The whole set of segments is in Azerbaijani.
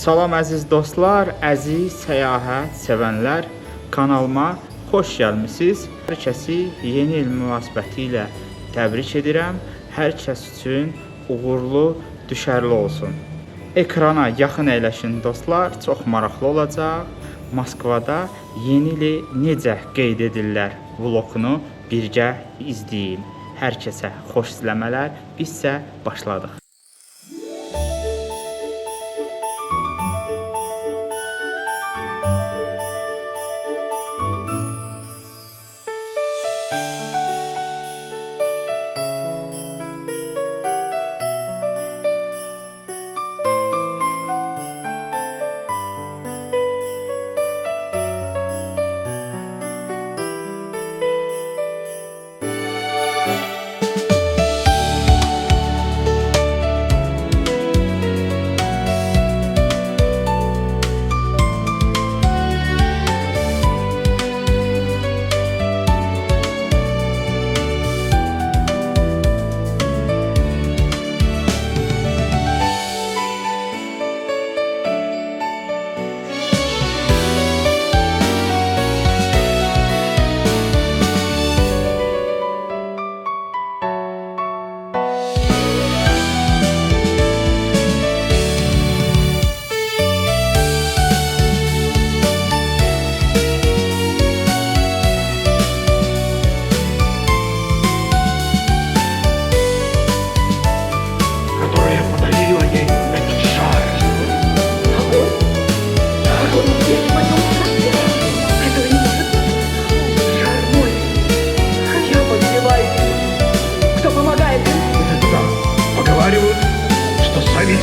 Salam əziz dostlar, əziz səyahət sevənlər, kanalıma xoş gəlmisiniz. Hər kəsi yeni il münasibəti ilə təbrik edirəm. Hər kəs üçün uğurlu, düşərli olsun. Ekrana yaxın əyləşin dostlar, çox maraqlı olacaq. Moskvada yeni ili necə qeyd edirlər vlogunu birgə izləyin. Hər kəsə xoş izləmələr, biz isə başladıq.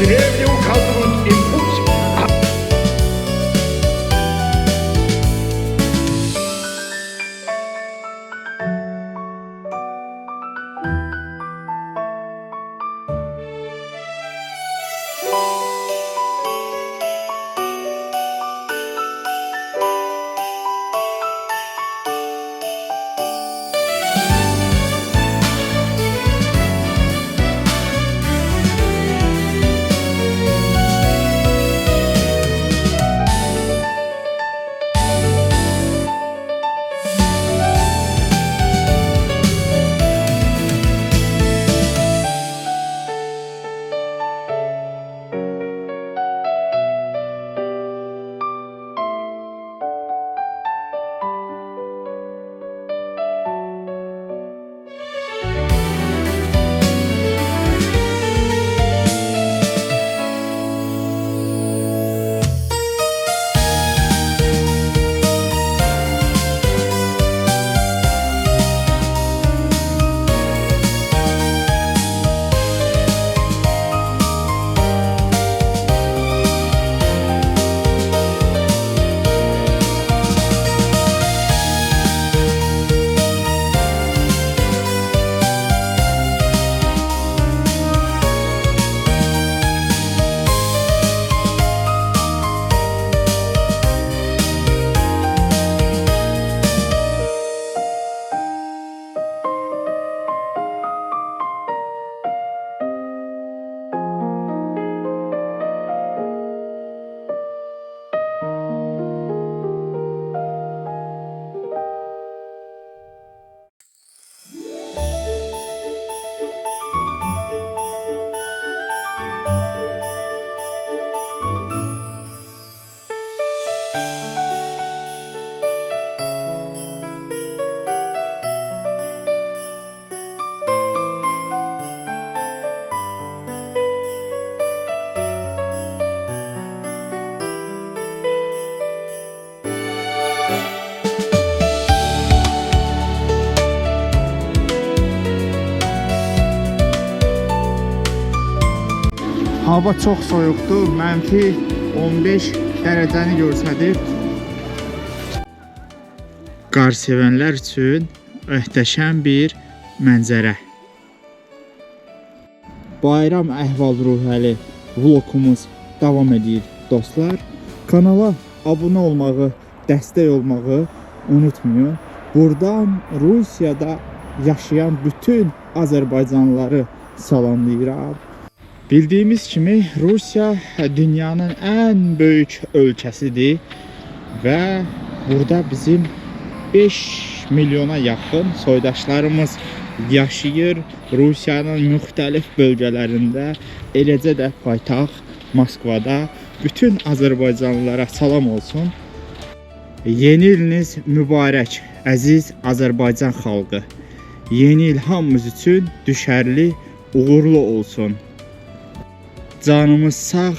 Деревни указывают им путь. Hava çox soyuqdur, -15 dərəcəni göstərir. Qar sevənlər üçün möhtəşəm bir mənzərə. Bayram əhval-ruhiyyəli vlogumuz davam edir dostlar. Kanala abunə olmağı, dəstək olmağı unutmayın. Buradan Rusiyada yaşayan bütün Azərbaycanlıları salamlayıram. Bildiyimiz kimi Rusiya dünyanın ən böyük ölkəsidir və burada bizim 5 milyona yaxın soydaşlarımız yaşayır. Rusiyanın müxtəlif bölgələrində, eləcə də paytaxt Moskvada. Bütün Azərbaycanlılara salam olsun. Yeni iliniz mübarək, əziz Azərbaycan xalqı. Yeni il hamımız üçün düşərli, uğurlu olsun. Canımız sağ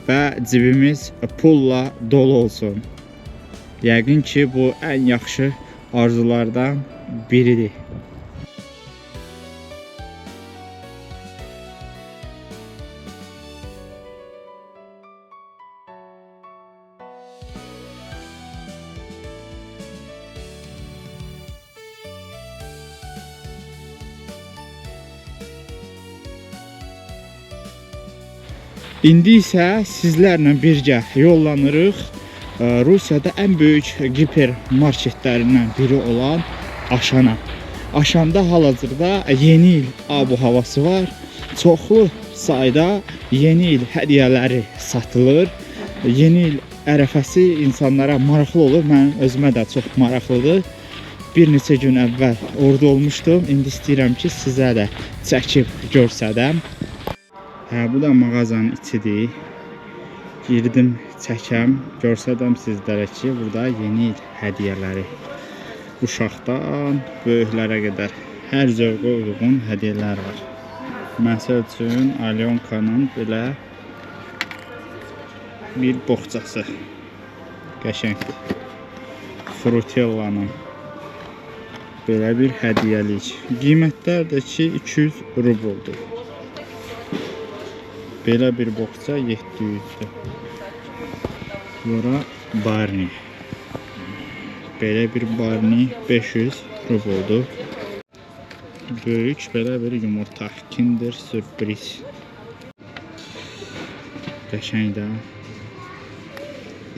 və cibimiz pulla dolu olsun. Yəqin ki, bu ən yaxşı arzulardan biridir. İndi isə sizlərlə birgə yollanırıq Rusiyada ən böyük hipermarketlərindən biri olan Aşana. Aşanda hal-hazırda yeni il ab-havası var. Çoxlu sayda yeni il hədiyyələri satılır. Yeni il ərəfəsi insanlara maraqlı olur. Mənim özümə də çox maraqlıdır. Bir neçə gün əvvəl orada olmuşdum. İndi istəyirəm ki, sizə də çəkib görsədəm. Bu da mağazanın içidir. Girdim, çəkəm, görsədəm sizlərə ki, burada yeni il hədiyyələri. Uşaqdan böyüklərə qədər hər zövqə uyğun hədiyyələr var. Məsəl üçün, Alyonka'nın belə bir boxçası. Qəşəngdir. Frutellanın belə bir hədiyyəlik. Qiymətlər də ki, 200 rubuldur. Belə bir boxça 700'dür. Sonra Barney. Belə bir Barney 500 rubuldur. Böyük belə bir yumurta. Kinder sürpriz. Qəşəng də.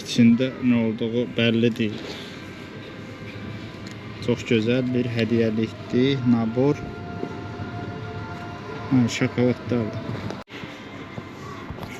İçində nə olduğu bəlli deyil. Çox gözəl bir hədiyyəlikdir. Nabor. Şokoladlardır.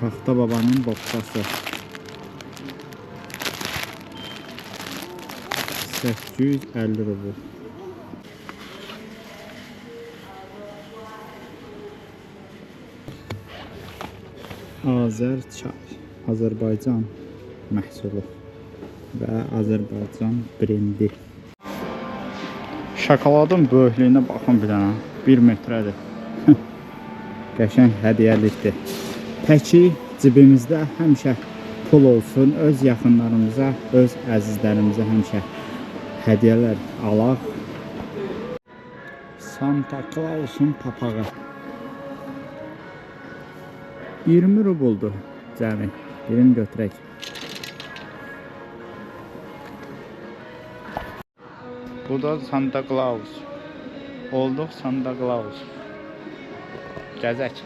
Şaxta babanın boxçası. 850 rubl. Azər çay. Azərbaycan məhsulu və Azərbaycan brendi. Şokoladın böyüklüyünə baxın bir dənə. 1 metrədir. Qəşəng hədiyyəlikdir. Təki cibimizdə həmişə pul olsun, öz yaxınlarımıza, öz əzizlərimizə həmişə hədiyyələr alaq. Santa Claus'un papağı 20 rubuldur cəmi. Birini götürək. Bu da Santa Claus. Olduq Santa Claus. Gəzək.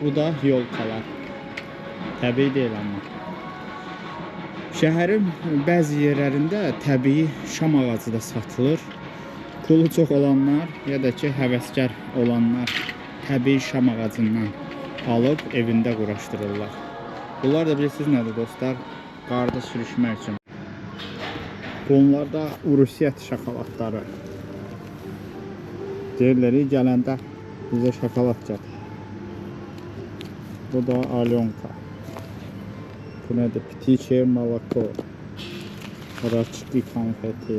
Bu da yolkalar. Təbii deyil amma. Şəhərin bəzi yerlərində təbii şam ağacı da satılır. Pulu çox olanlar ya da ki həvəskar olanlar təbii şam ağacından alıb evində quraşdırırlar. Bunlar da bilirsiniz nədir dostlar? Qarda sürüşmək üçün. Bunlar da Urusiyat şokoladları. Deyirlər gələndə bizə şokolad gəl. Bu da Alyonka. Bu nədir? Ptiçe moloko. Raçki konfeti.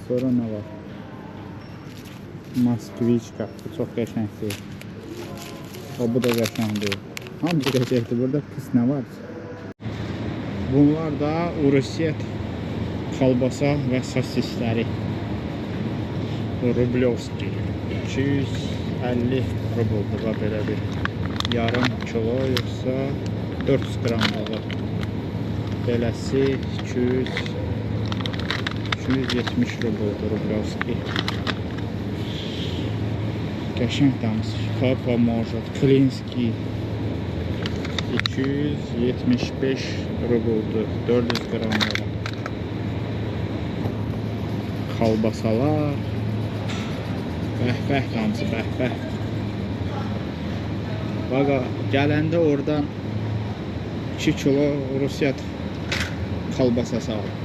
Sonra nə var? Moskviçka. Bu çox qəşəngdir. Bu da qəşəngdir. Hamısı qəşəngdir. Burada pis nə var? Bunlar da Urusiyat kalbasa və sosisləri. Rublyovski. 250 rubuldur belə bir. Yarım kilo yoxsa 400 gram olur. Beləsi 270 rubuldur Rublyovski. Qəşəng damız. Papa может. Klinski 275 rubuldur. 400 gram olur. Kalbasalar Bəh-bəh qamçı, bəh-bəh. Baqa, gələndə oradan 2 kilo Rusiya kalbasası aldım.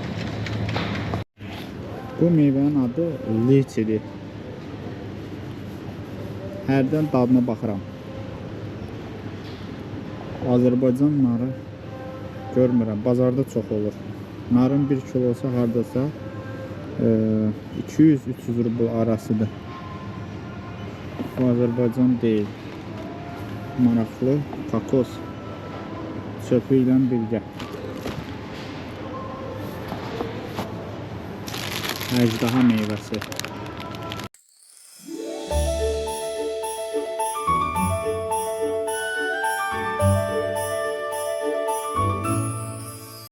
Bu meyvənin adı liçidir. Hərdən dadına baxıram. Azərbaycan narı görmürəm. Bazarda çox olur. Narın 1 kilosu hardasa 200-300 rubl arasıdır. Bu Azərbaycan deyil. Maraqlı kakos çöpü ilə birgə. Əjdaha meyvəsi.